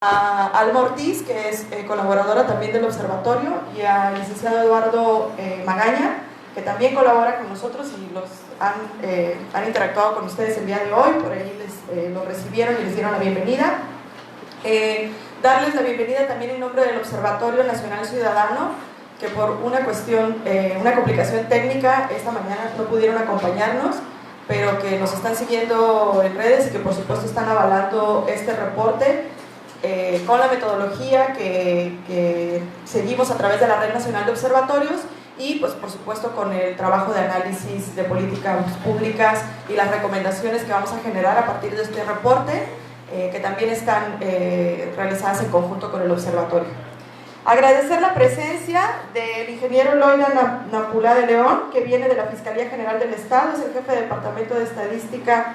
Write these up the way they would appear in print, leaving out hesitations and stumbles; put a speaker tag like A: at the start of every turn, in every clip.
A: A Alma Ortiz, que es colaboradora también del observatorio, y al licenciado Eduardo Magaña, que también colabora con nosotros y han interactuado con ustedes el día de hoy. Por ahí los recibieron y les dieron la bienvenida. Darles la bienvenida también en nombre del Observatorio Nacional Ciudadano, que por una cuestión, una complicación técnica, esta mañana no pudieron acompañarnos, pero que nos están siguiendo en redes y que por supuesto están avalando este reporte con la metodología que seguimos a través de la Red Nacional de Observatorios y pues por supuesto con el trabajo de análisis de políticas públicas y las recomendaciones que vamos a generar a partir de este reporte, que también están realizadas en conjunto con el observatorio. Agradecer la presencia del ingeniero Loida Napulá de León, que viene de la Fiscalía General del Estado, es el jefe de Departamento de Estadística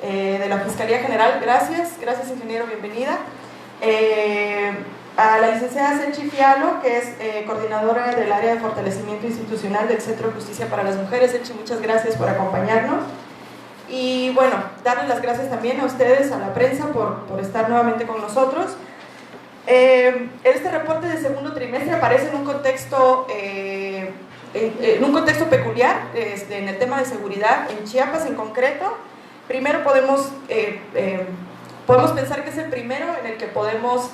A: de la Fiscalía General. Gracias ingeniero, bienvenida. A la licenciada Selchi Fialo, que es coordinadora del área de fortalecimiento institucional del Centro de Justicia para las Mujeres. Selchi, muchas gracias por acompañarnos. Y bueno, darles las gracias también a ustedes, a la prensa, por estar nuevamente con nosotros. Este reporte de segundo trimestre aparece en un contexto peculiar, en el tema de seguridad en Chiapas en concreto. Primero podemos pensar que es el primero en el que podemos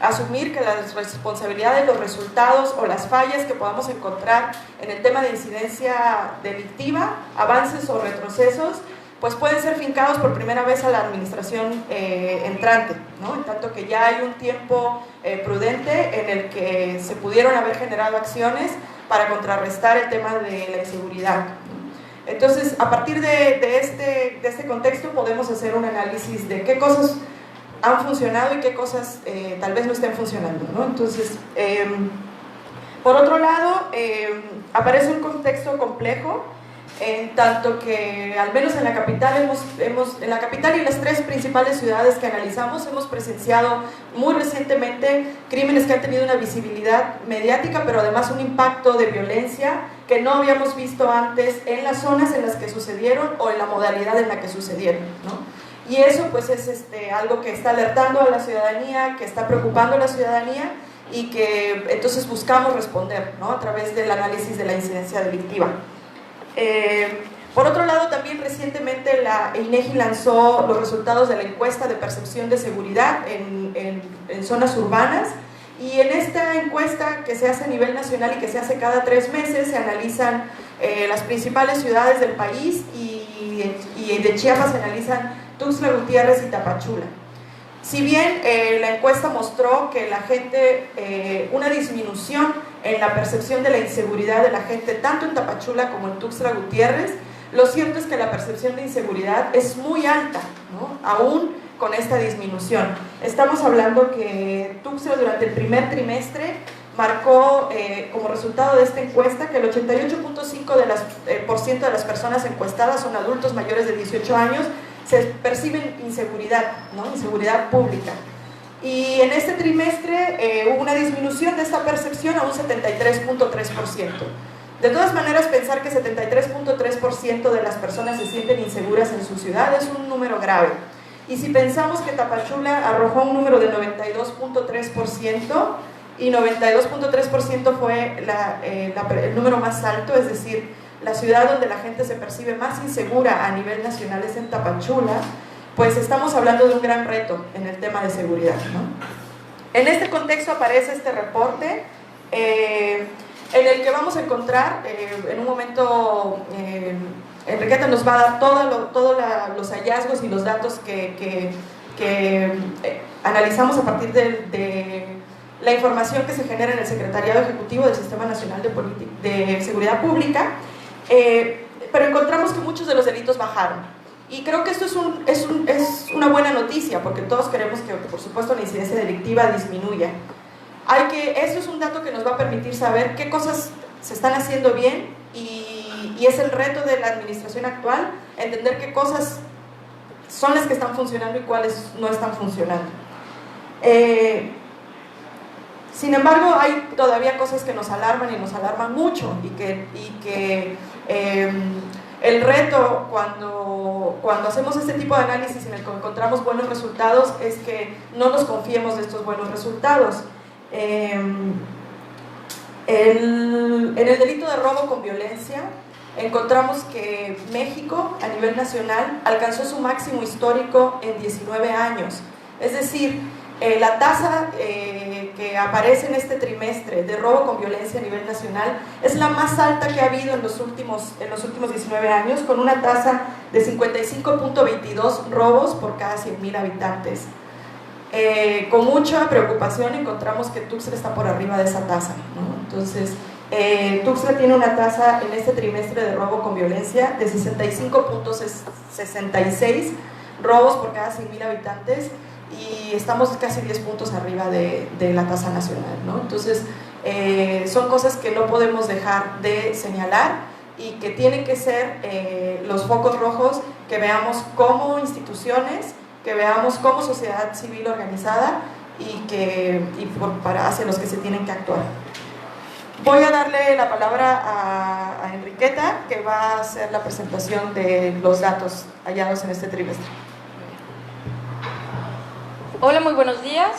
A: asumir que las responsabilidades, los resultados o las fallas que podamos encontrar en el tema de incidencia delictiva, avances o retrocesos, pues pueden ser fincados por primera vez a la administración entrante, ¿no? En tanto que ya hay un tiempo prudente en el que se pudieron haber generado acciones para contrarrestar el tema de la inseguridad. Entonces, a partir de este contexto podemos hacer un análisis de qué cosas han funcionado y qué cosas tal vez no estén funcionando, ¿no? Entonces, por otro lado, aparece un contexto complejo, en tanto que al menos en la capital en la capital y en las tres principales ciudades que analizamos hemos presenciado muy recientemente crímenes que han tenido una visibilidad mediática, pero además un impacto de violencia que no habíamos visto antes en las zonas en las que sucedieron o en la modalidad en la que sucedieron, ¿no? Y eso pues es algo que está alertando a la ciudadanía, que está preocupando a la ciudadanía y que entonces buscamos responder, ¿no? A través del análisis de la incidencia delictiva. Por otro lado, también recientemente la INEGI lanzó los resultados de la encuesta de percepción de seguridad en zonas urbanas, y en esta encuesta que se hace a nivel nacional y que se hace cada 3 meses se analizan las principales ciudades del país y de Chiapas se analizan Tuxtla Gutiérrez y Tapachula. Si bien la encuesta mostró que la gente, una disminución en la percepción de la inseguridad de la gente tanto en Tapachula como en Tuxtla Gutiérrez, lo cierto es que la percepción de inseguridad es muy alta, ¿no? Aún con esta disminución. Estamos hablando que Tuxtla durante el primer trimestre marcó como resultado de esta encuesta que el 88.5% de las personas encuestadas son adultos mayores de 18 años, se perciben inseguridad, ¿no? Inseguridad pública. Y en este trimestre hubo una disminución de esta percepción a un 73.3%. De todas maneras, pensar que 73.3% de las personas se sienten inseguras en su ciudad es un número grave. Y si pensamos que Tapachula arrojó un número de 92.3% y 92.3% fue el número más alto, es decir, la ciudad donde la gente se percibe más insegura a nivel nacional es en Tapachula, pues estamos hablando de un gran reto en el tema de seguridad, ¿no? En este contexto aparece este reporte en el que vamos a encontrar, en un momento, Enriqueta nos va a dar todos los hallazgos y los datos que analizamos a partir de la información que se genera en el Secretariado Ejecutivo del Sistema Nacional de Seguridad Pública, pero encontramos que muchos de los delitos bajaron. Y creo que esto es una buena noticia, porque todos queremos que, por supuesto, la incidencia delictiva disminuya. Eso es un dato que nos va a permitir saber qué cosas se están haciendo bien y es el reto de la administración actual, entender qué cosas son las que están funcionando y cuáles no están funcionando. Sin embargo, hay todavía cosas que nos alarman y nos alarman mucho y que El reto cuando hacemos este tipo de análisis en el que encontramos buenos resultados es que no nos confiemos de estos buenos resultados. En el delito de robo con violencia encontramos que México a nivel nacional alcanzó su máximo histórico en 19 años. Es decir, la tasa que aparece en este trimestre de robo con violencia a nivel nacional es la más alta que ha habido en los últimos 19 años, con una tasa de 55.22 robos por cada 100.000 habitantes. Con mucha preocupación encontramos que Tuxtla está por arriba de esa tasa, ¿no? Entonces, Tuxtla tiene una tasa en este trimestre de robo con violencia de 65.66 robos por cada 100.000 habitantes, y estamos casi 10 puntos arriba de la tasa nacional, ¿no? Entonces, son cosas que no podemos dejar de señalar y que tienen que ser los focos rojos que veamos como instituciones, que veamos como sociedad civil organizada hacia los que se tienen que actuar. Voy a darle la palabra a Enriqueta, que va a hacer la presentación de los datos hallados en este trimestre.
B: Hola, muy buenos días.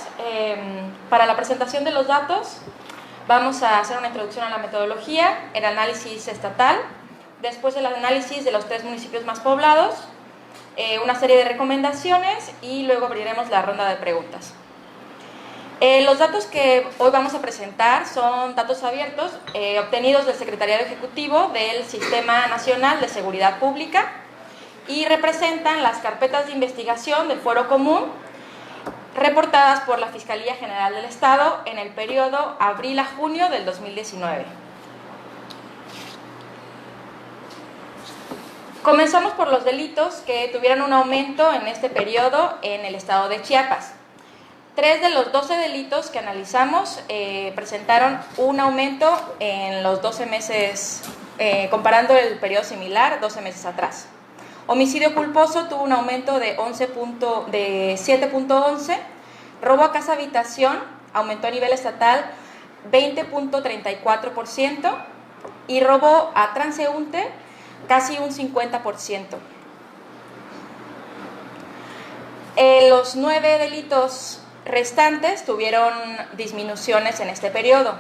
B: Para la presentación de los datos vamos a hacer una introducción a la metodología, el análisis estatal, después el análisis de los 3 municipios más poblados, una serie de recomendaciones y luego abriremos la ronda de preguntas. Los datos que hoy vamos a presentar son datos abiertos obtenidos del Secretariado Ejecutivo del Sistema Nacional de Seguridad Pública y representan las carpetas de investigación del Fuero Común reportadas por la Fiscalía General del Estado en el periodo abril a junio del 2019. Comenzamos por los delitos que tuvieron un aumento en este periodo en el estado de Chiapas. 3 de los 12 delitos que analizamos presentaron un aumento en los 12 meses, comparando el periodo similar 12 meses atrás. Homicidio culposo tuvo un aumento de 7.11, robo a casa habitación aumentó a nivel estatal 20.34% y robo a transeúnte casi un 50%. Los 9 delitos restantes tuvieron disminuciones en este periodo.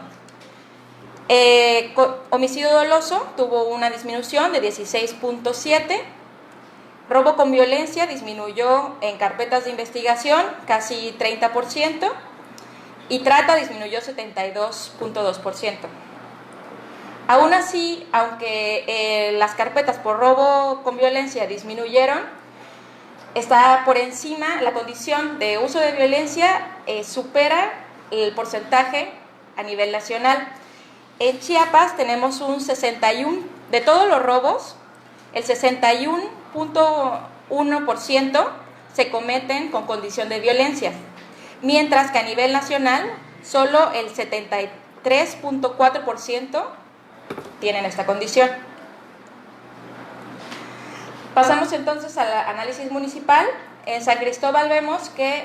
B: Homicidio doloso tuvo una disminución de 16.7%. Robo con violencia disminuyó en carpetas de investigación casi 30% y trata disminuyó 72.2%. Aún así, aunque las carpetas por robo con violencia disminuyeron, está por encima, la condición de uso de violencia supera el porcentaje a nivel nacional. En Chiapas tenemos un 61%, de todos los robos, el 61.1% se cometen con condición de violencia, mientras que a nivel nacional solo el 73.4% tienen esta condición. Pasamos entonces al análisis municipal. En San Cristóbal vemos que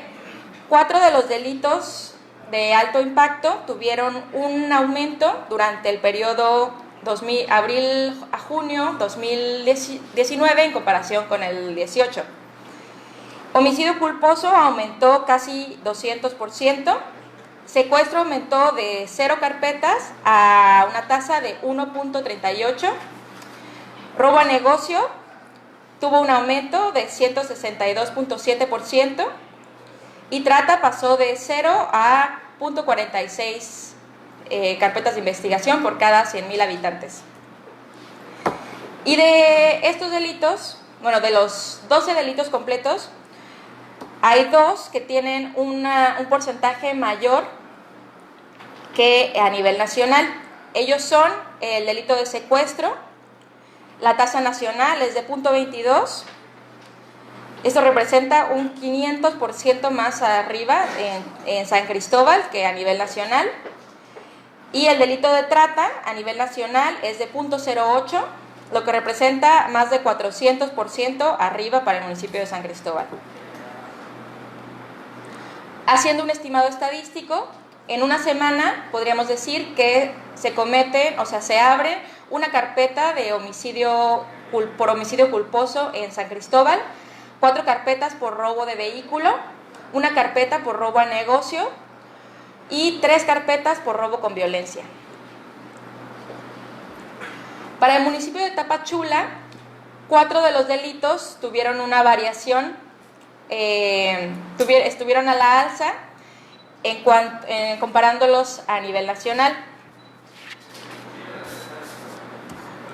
B: 4 de los delitos de alto impacto tuvieron un aumento durante el periodo abril a junio 2019 en comparación con el 18. Homicidio culposo aumentó casi 200%, secuestro aumentó de 0 carpetas a una tasa de 1.38, robo a negocio tuvo un aumento de 162.7% y trata pasó de 0 a 0.46 carpetas de investigación por cada 100.000 habitantes. Y de estos delitos, bueno, de los 12 delitos completos, hay 2 que tienen un porcentaje mayor que a nivel nacional. Ellos son el delito de secuestro, la tasa nacional es de 0.22, esto representa un 500% más arriba en San Cristóbal que a nivel nacional. Y el delito de trata a nivel nacional es de 0.08, lo que representa más de 400% arriba para el municipio de San Cristóbal. Haciendo un estimado estadístico, en una semana podríamos decir que se comete, o sea, se abre una carpeta de homicidio por homicidio culposo en San Cristóbal, 4 carpetas por robo de vehículo, 1 carpeta por robo a negocio y 3 carpetas por robo con violencia. Para el municipio de Tapachula, 4 de los delitos tuvieron una variación, estuvieron a la alza comparándolos a nivel nacional.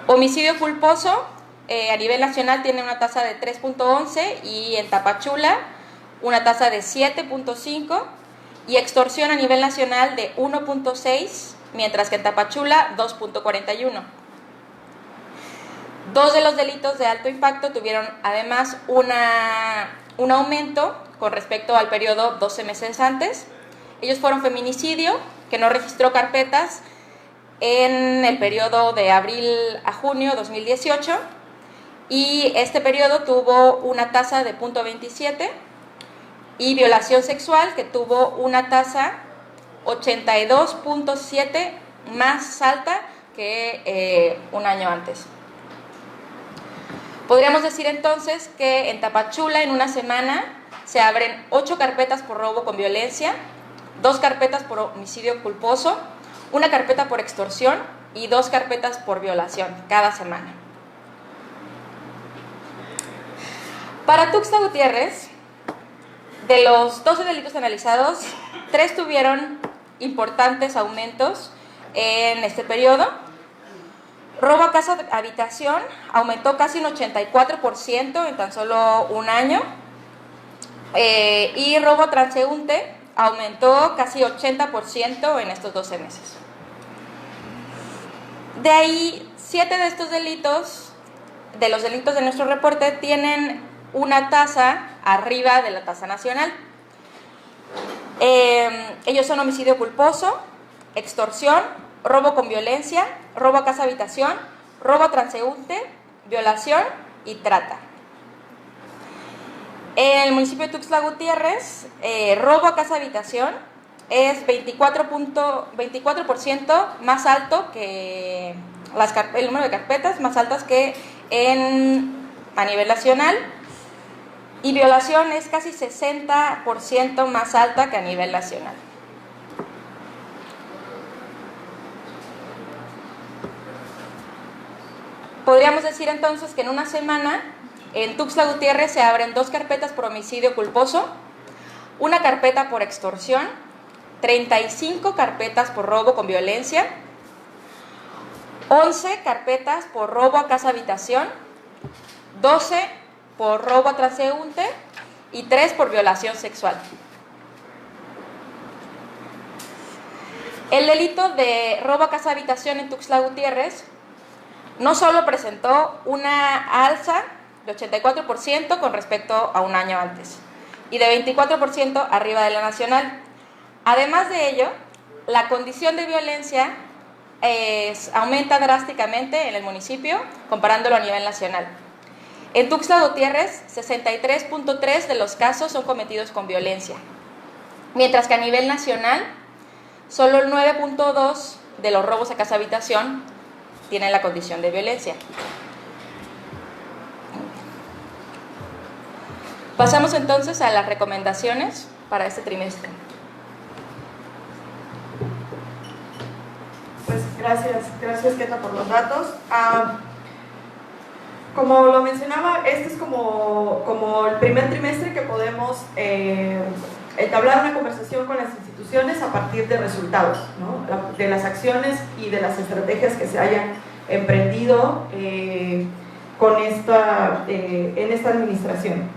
B: Homicidio culposo a nivel nacional tiene una tasa de 3.11 y en Tapachula una tasa de 7.5, y extorsión a nivel nacional de 1.6, mientras que en Tapachula 2.41. 2 de los delitos de alto impacto tuvieron además un aumento con respecto al periodo 12 meses antes. Ellos fueron feminicidio, que no registró carpetas en el periodo de abril a junio 2018, y este periodo tuvo una tasa de 0.27, y violación sexual, que tuvo una tasa 82.7 más alta que un año antes. Podríamos decir entonces que en Tapachula en una semana se abren 8 carpetas por robo con violencia, 2 carpetas por homicidio culposo, 1 carpeta por extorsión y 2 carpetas por violación cada semana. Para Tuxtla Gutiérrez, de los 12 delitos analizados, 3 tuvieron importantes aumentos en este periodo. Robo a casa habitación aumentó casi un 84% en tan solo un año, y robo transeúnte aumentó casi 80% en estos 12 meses. De ahí, 7 de estos delitos, de los delitos de nuestro reporte, tienen una tasa arriba de la tasa nacional. Ellos son homicidio culposo, extorsión, robo con violencia, robo a casa habitación, robo transeúnte, violación y trata. En el municipio de Tuxtla Gutiérrez, robo a casa habitación es 24% más alto que el número de carpetas más altas que a nivel nacional, y violación es casi 60% más alta que a nivel nacional. Podríamos decir entonces que en una semana en Tuxtla Gutiérrez se abren 2 carpetas por homicidio culposo, 1 carpeta por extorsión, 35 carpetas por robo con violencia, 11 carpetas por robo a casa habitación, 12 por robo a transeúnte y 3 por violación sexual. El delito de robo a casa habitación en Tuxtla Gutiérrez no solo presentó una alza de 84% con respecto a un año antes y de 24% arriba de la nacional. Además de ello, la condición de violencia aumenta drásticamente en el municipio comparándolo a nivel nacional. En Tuxtla Gutiérrez, 63.3 de los casos son cometidos con violencia, mientras que a nivel nacional, solo el 9.2 de los robos a casa habitación tienen la condición de violencia. Pasamos entonces a las recomendaciones para este trimestre.
A: Pues gracias Keta por los datos. Como lo mencionaba, este es como el primer trimestre que podemos entablar una conversación con las instituciones a partir de resultados, ¿no? De las acciones y de las estrategias que se hayan emprendido en esta administración.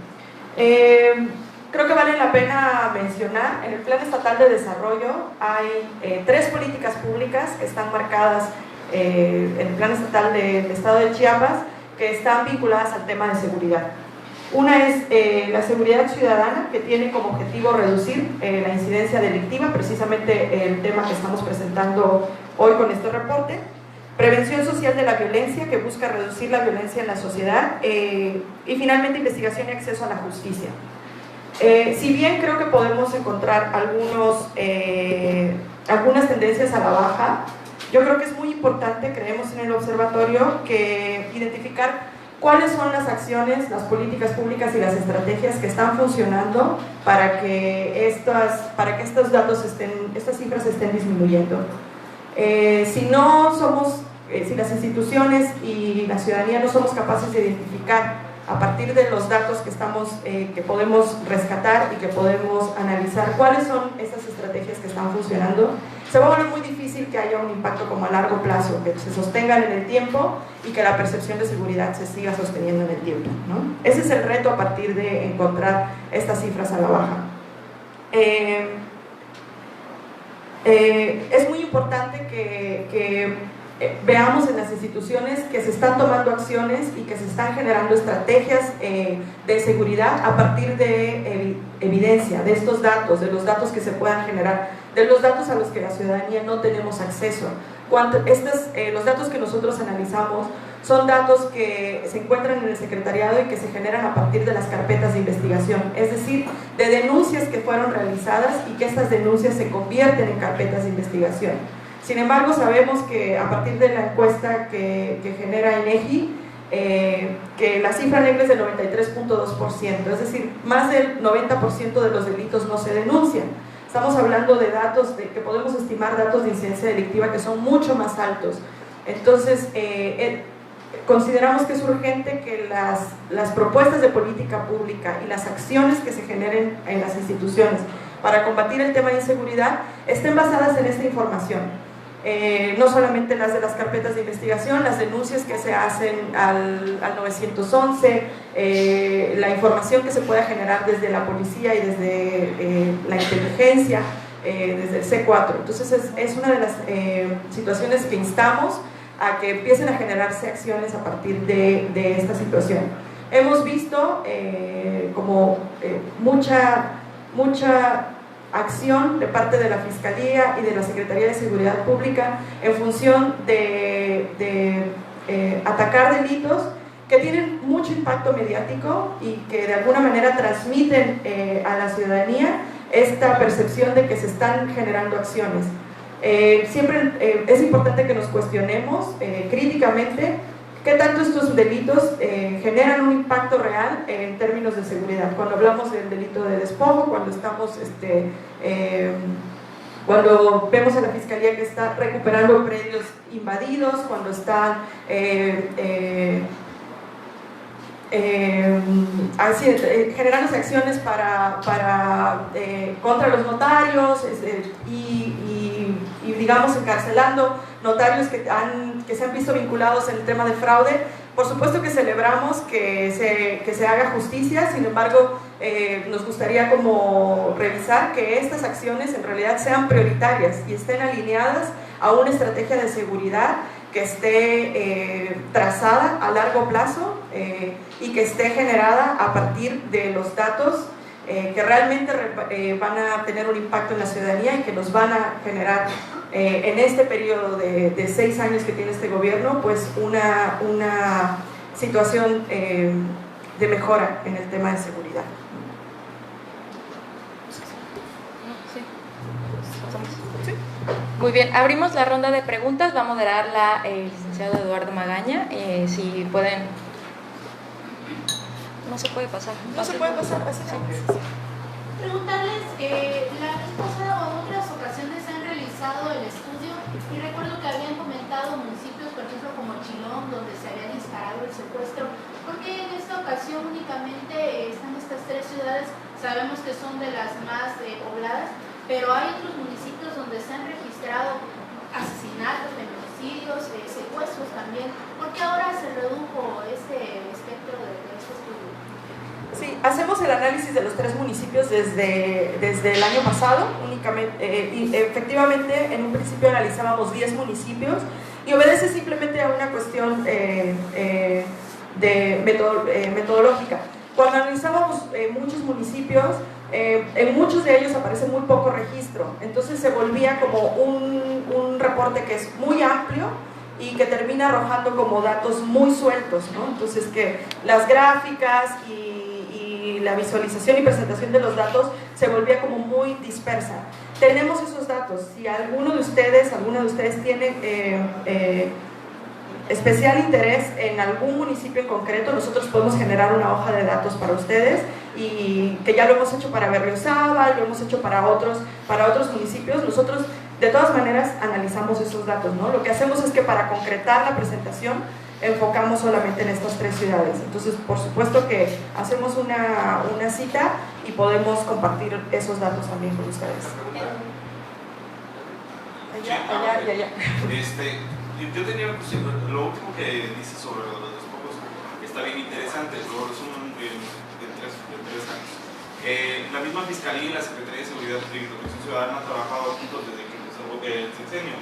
A: Creo que vale la pena mencionar, en el Plan Estatal de Desarrollo hay 3 políticas públicas que están marcadas en el Plan Estatal del Estado de Chiapas, que están vinculadas al tema de seguridad. Una es la seguridad ciudadana, que tiene como objetivo reducir la incidencia delictiva, precisamente el tema que estamos presentando hoy con este reporte. Prevención social de la violencia, que busca reducir la violencia en la sociedad. Y finalmente, investigación y acceso a la justicia. Si bien creo que podemos encontrar algunas tendencias a la baja, yo creo que es muy importante, creemos en el observatorio, que identificar cuáles son las acciones, las políticas públicas y las estrategias que están funcionando para que estos datos estas cifras estén disminuyendo. Si las instituciones y la ciudadanía no somos capaces de identificar a partir de los datos que podemos rescatar y que podemos analizar cuáles son esas estrategias que están funcionando, se va a volver muy difícil que haya un impacto como a largo plazo, que se sostengan en el tiempo y que la percepción de seguridad se siga sosteniendo en el tiempo, ¿no? Ese es el reto a partir de encontrar estas cifras a la baja. Es muy importante que veamos en las instituciones que se están tomando acciones y que se están generando estrategias de seguridad a partir de evidencia, de estos datos, de los datos que se puedan generar, de los datos a los que la ciudadanía no tenemos acceso. Los datos que nosotros analizamos son datos que se encuentran en el secretariado y que se generan a partir de las carpetas de investigación, es decir, de denuncias que fueron realizadas y que estas denuncias se convierten en carpetas de investigación. Sin embargo, sabemos que a partir de la encuesta que genera INEGI, que la cifra negra es del 93.2%, es decir, más del 90% de los delitos no se denuncian. Estamos hablando de datos, que podemos estimar datos de incidencia delictiva que son mucho más altos. Entonces, consideramos que es urgente que las propuestas de política pública y las acciones que se generen en las instituciones para combatir el tema de inseguridad estén basadas en esta información. No solamente las de las carpetas de investigación, las denuncias que se hacen al 911, la información que se pueda generar desde la policía y desde la inteligencia, desde el C4. Entonces es una de las situaciones que instamos a que empiecen a generarse acciones a partir de esta situación. Hemos visto como mucha acción de parte de la Fiscalía y de la Secretaría de Seguridad Pública en función de atacar delitos que tienen mucho impacto mediático y que de alguna manera transmiten a la ciudadanía esta percepción de que se están generando acciones. Siempre es importante que nos cuestionemos críticamente qué tanto estos delitos generan un impacto real en términos de seguridad. Cuando hablamos del delito de despojo, cuando vemos a la Fiscalía que está recuperando predios invadidos, cuando están generando acciones contra los notarios y digamos encarcelando notarios que se han visto vinculados en el tema de fraude. Por supuesto que celebramos que se haga justicia, sin embargo nos gustaría como revisar que estas acciones en realidad sean prioritarias y estén alineadas a una estrategia de seguridad que esté trazada a largo plazo y que esté generada a partir de los datos que realmente van a tener un impacto en la ciudadanía y que nos van a generar en este periodo de 6 años que tiene este gobierno, pues una situación de mejora en el tema de seguridad.
B: Muy bien, abrimos la ronda de preguntas, va a moderarla el licenciado Eduardo Magaña, si pueden... No se puede pasar.
A: No se puede pasar, así sí.
C: Preguntarles, la vez pasada o en otras ocasiones han realizado el estudio y recuerdo que habían comentado municipios, por ejemplo, como Chilón, donde se había disparado el secuestro. ¿Por qué en esta ocasión únicamente están estas 3 ciudades? Sabemos que son de las más pobladas, pero hay otros municipios donde se han registrado asesinatos, feminicidios, secuestros también. ¿Por qué ahora se redujo este espectro de este estudio?
A: Sí, hacemos el análisis de los 3 municipios desde el año pasado únicamente, y efectivamente en un principio analizábamos 10 municipios y obedece simplemente a una cuestión metodológica. Cuando analizábamos muchos municipios, en muchos de ellos aparece muy poco registro, entonces se volvía como un reporte que es muy amplio y que termina arrojando como datos muy sueltos, ¿no? Entonces que las gráficas y la visualización y presentación de los datos se volvía como muy dispersa. Tenemos esos datos, si alguno de ustedes tiene especial interés en algún municipio en concreto, nosotros podemos generar una hoja de datos para ustedes, y que ya lo hemos hecho para Berriozábal, lo hemos hecho para otros municipios. Nosotros de todas maneras analizamos esos datos, ¿no? Lo que hacemos es que para concretar la presentación enfocamos solamente en estas 3 ciudades. Entonces, por supuesto que hacemos una cita y podemos compartir esos datos también con ustedes. Allá.
D: Yo tenía una cuestión. Lo último que dice sobre los despojos está bien interesante. Lo resumo en tres años. La misma Fiscalía y la Secretaría de Seguridad y Protección Ciudadana han trabajado juntos desde que empezó el sexenio,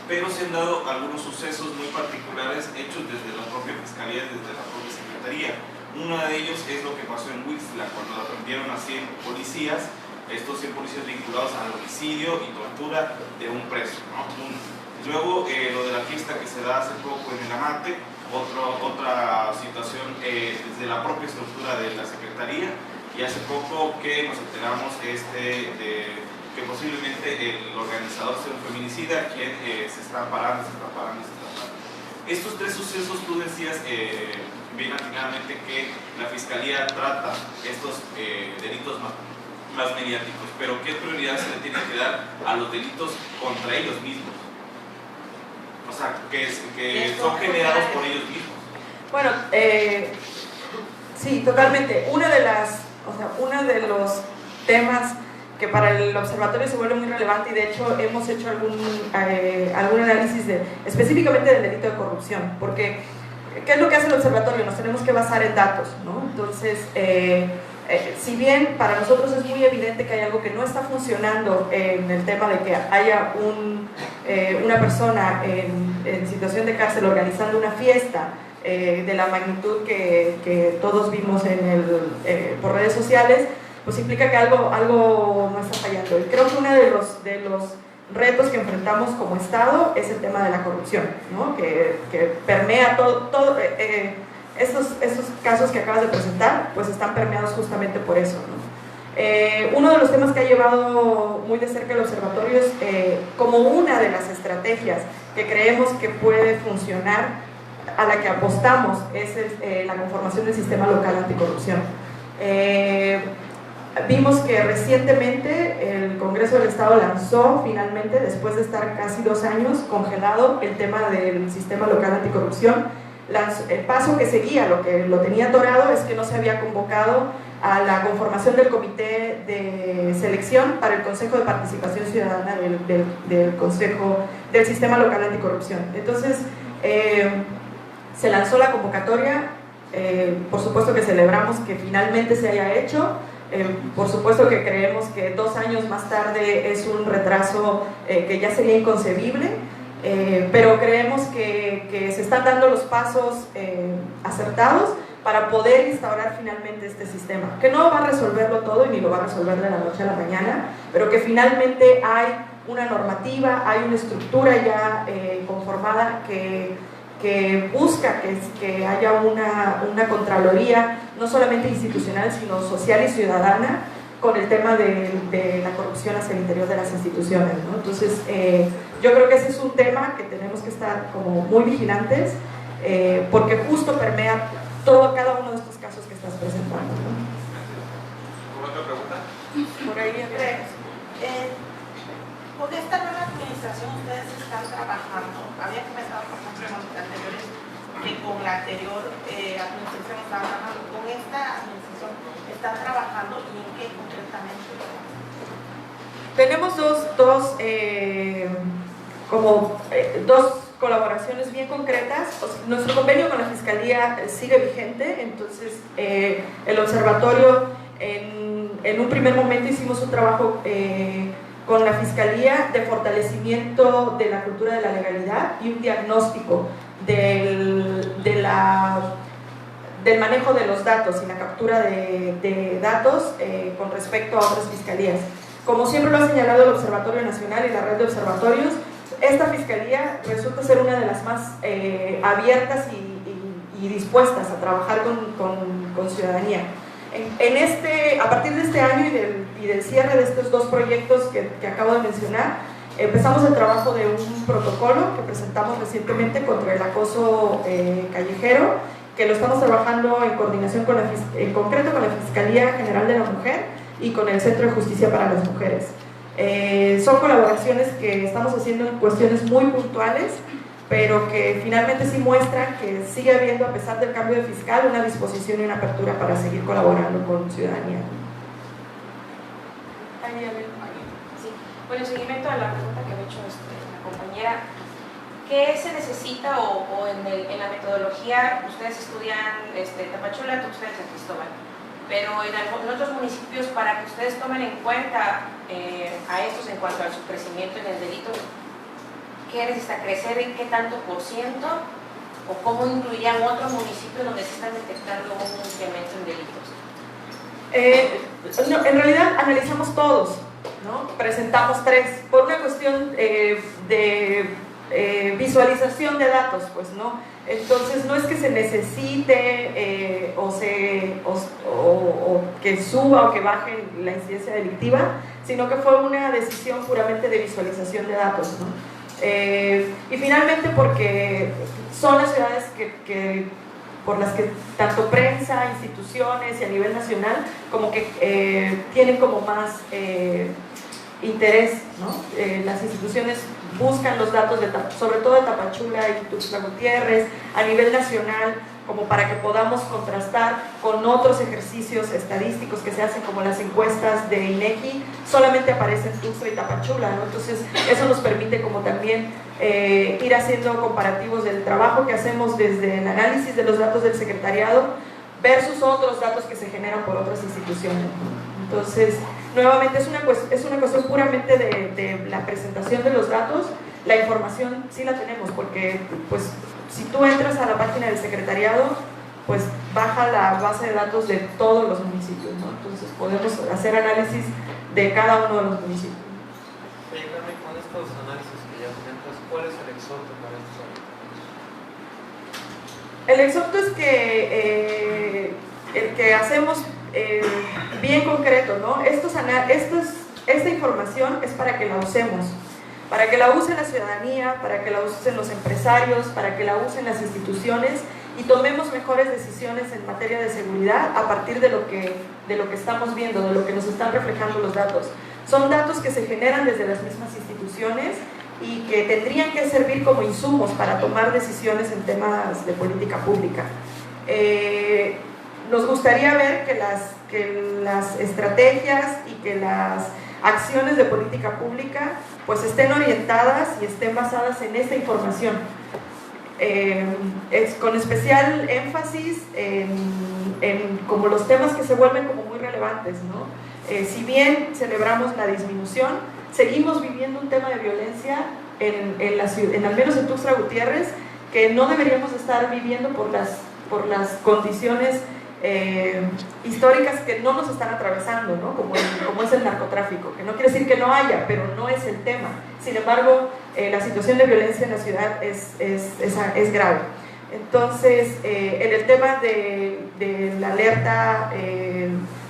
D: pero se han dado algunos sucesos muy particulares hechos desde la propia Fiscalía, desde la propia Secretaría. Uno de ellos es lo que pasó en Huixtla, cuando aprendieron a 100 policías, estos 100 policías vinculados al homicidio y tortura de un preso, ¿no? Luego, lo de la fiesta que se da hace poco en el Amate, otra situación desde la propia estructura de la Secretaría, y hace poco que nos enteramos que posiblemente el organizador sea un feminicida, quien se está parando. Estos 3 sucesos, tú decías bien atinadamente que la Fiscalía trata estos delitos más mediáticos, pero ¿qué prioridad se le tiene que dar a los delitos contra ellos mismos? O sea, que son generados por ellos mismos.
A: Bueno, sí, totalmente. Uno de los temas que para el observatorio se vuelve muy relevante, y de hecho hemos hecho algún análisis específicamente del delito de corrupción, porque ¿qué es lo que hace el observatorio? Nos tenemos que basar en datos, ¿no? Entonces, si bien para nosotros es muy evidente que hay algo que no está funcionando en el tema de que haya una persona en situación de cárcel organizando una fiesta de la magnitud que todos vimos por redes sociales, pues implica que algo no está fallando. Y creo que uno de los retos que enfrentamos como Estado es el tema de la corrupción, ¿no? que permea todo esos casos que acabas de presentar, pues están permeados justamente por eso, ¿no? Uno de los temas que ha llevado muy de cerca el observatorio es como una de las estrategias que creemos que puede funcionar, a la que apostamos, es la conformación del sistema local anticorrupción. Vimos que recientemente el Congreso del Estado lanzó finalmente, después de estar casi 2 años congelado, el tema del sistema local anticorrupción. El paso que seguía, lo que lo tenía atorado, es que no se había convocado a la conformación del comité de selección para el Consejo de Participación Ciudadana del Consejo del Sistema Local Anticorrupción. Entonces, se lanzó la convocatoria, por supuesto que celebramos que finalmente se haya hecho, por supuesto que creemos que 2 años más tarde es un retraso que ya sería inconcebible, pero creemos que se están dando los pasos acertados para poder instaurar finalmente este sistema, que no va a resolverlo todo y ni lo va a resolver de la noche a la mañana, pero que finalmente hay una normativa, hay una estructura ya conformada que busca que haya una contraloría, no solamente institucional, sino social y ciudadana, con el tema de la corrupción hacia el interior de las instituciones, ¿no? Entonces, yo creo que ese es un tema que tenemos que estar como muy vigilantes, porque justo permea cada uno de estos casos que estás presentando, ¿no?
D: ¿Otra pregunta?
A: Por ahí, Andrés.
E: Con esta nueva administración ustedes están trabajando, había comenzado por ejemplo en los anteriores que con la anterior administración estaban trabajando, con esta administración están trabajando, y en qué concretamente.
A: Tenemos dos colaboraciones bien concretas. Nuestro convenio con la Fiscalía sigue vigente, entonces el observatorio en un primer momento hicimos un trabajo con la Fiscalía de fortalecimiento de la cultura de la legalidad y un diagnóstico del manejo de los datos y la captura de datos con respecto a otras fiscalías. Como siempre lo ha señalado el Observatorio Nacional y la red de observatorios, esta fiscalía resulta ser una de las más abiertas y dispuestas a trabajar con ciudadanía. A partir de este año y del cierre de estos 2 proyectos que acabo de mencionar, Empezamos el trabajo de un protocolo que presentamos recientemente contra el acoso callejero, que lo estamos trabajando en coordinación en concreto con la Fiscalía General de la Mujer y con el Centro de Justicia para las Mujeres. Son colaboraciones que estamos haciendo en cuestiones muy puntuales, pero que finalmente sí muestran que sigue habiendo, a pesar del cambio de fiscal, una disposición y una apertura para seguir colaborando con ciudadanía.
B: Sí. Bueno, en seguimiento a la pregunta que me ha hecho la compañera, ¿qué se necesita o en la metodología? Ustedes estudian Tapachula, Tuxtla y San Cristóbal, pero en otros municipios, para que ustedes tomen en cuenta a estos en cuanto a su crecimiento en el delito, ¿qué necesita crecer? ¿En qué tanto por ciento? ¿O cómo incluirían otros municipios donde se están detectando un incremento en delitos?
A: No, en realidad analizamos todos, ¿no? Presentamos 3, por una cuestión de visualización de datos, pues, ¿no? Entonces no es que se necesite o que suba o que baje la incidencia delictiva, sino que fue una decisión puramente de visualización de datos, ¿no? Y finalmente porque son las ciudades por las que tanto prensa, instituciones y a nivel nacional como que tienen como más interés, ¿no? Las instituciones buscan los datos sobre todo de Tapachula y Tuxtla Gutiérrez a nivel nacional, como para que podamos contrastar con otros ejercicios estadísticos que se hacen, como las encuestas de INEGI. Solamente aparecen Tuxtla y Tapachula, ¿no? Entonces eso nos permite como también ir haciendo comparativos del trabajo que hacemos desde el análisis de los datos del secretariado versus otros datos que se generan por otras instituciones, ¿no? Entonces, nuevamente es una cuestión puramente de la presentación de los datos. La información sí la tenemos, porque pues si tú entras a la página del secretariado, pues baja la base de datos de todos los municipios, ¿no? Entonces podemos hacer análisis de cada uno de los municipios.
F: Oye, Carmen, con estos análisis que ya comentas, ¿cuál es el exhorto para estos análisis?
A: El exhorto es que el que hacemos bien concreto, ¿no? Esta información es para que la usemos, para que la use la ciudadanía, para que la usen los empresarios, para que la usen las instituciones y tomemos mejores decisiones en materia de seguridad a partir de lo que estamos viendo, de lo que nos están reflejando los datos. Son datos que se generan desde las mismas instituciones y que tendrían que servir como insumos para tomar decisiones en temas de política pública. Nos gustaría ver que las estrategias y que las acciones de política pública pues estén orientadas y estén basadas en esta información, con especial énfasis en como los temas que se vuelven como muy relevantes, ¿no? Si bien celebramos la disminución, seguimos viviendo un tema de violencia en al menos en Tuxtla Gutiérrez, que no deberíamos estar viviendo por las condiciones históricas que no nos están atravesando, ¿no? Como es el narcotráfico, que no quiere decir que no haya, pero no es el tema. Sin embargo, la situación de violencia en la ciudad es grave. Entonces, en el tema de la alerta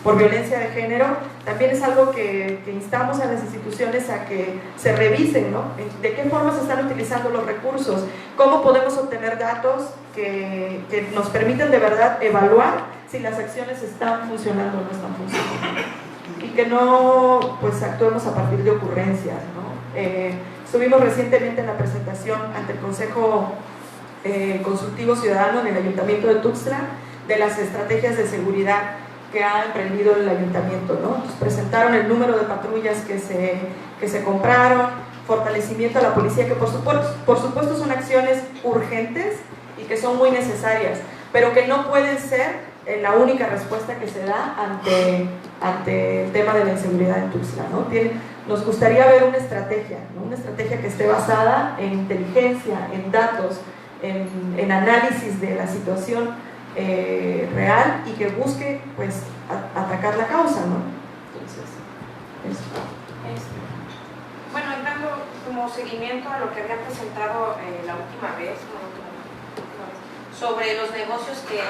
A: por violencia de género, también es algo que instamos a las instituciones a que se revisen, ¿no? De qué forma se están utilizando los recursos, cómo podemos obtener datos que nos permitan de verdad evaluar si las acciones están funcionando o no están funcionando, y que no pues actuemos a partir de ocurrencias, ¿no? Estuvimos recientemente en la presentación ante el Consejo Consultivo Ciudadano en el Ayuntamiento de Tuxtla de las estrategias de seguridad que ha emprendido el ayuntamiento, ¿no? Entonces, presentaron el número de patrullas que se compraron, fortalecimiento a la policía, que por supuesto son acciones urgentes y que son muy necesarias, pero que no pueden ser la única respuesta que se da ante el tema de la inseguridad en Tuxtla, ¿no? Nos gustaría ver una estrategia, ¿no? Una estrategia que esté basada en inteligencia, en datos, en análisis de la situación real, y que busque pues atacar la causa, ¿no? Entonces, eso.
B: Bueno, dando como seguimiento a lo que había presentado la última vez, sobre los negocios que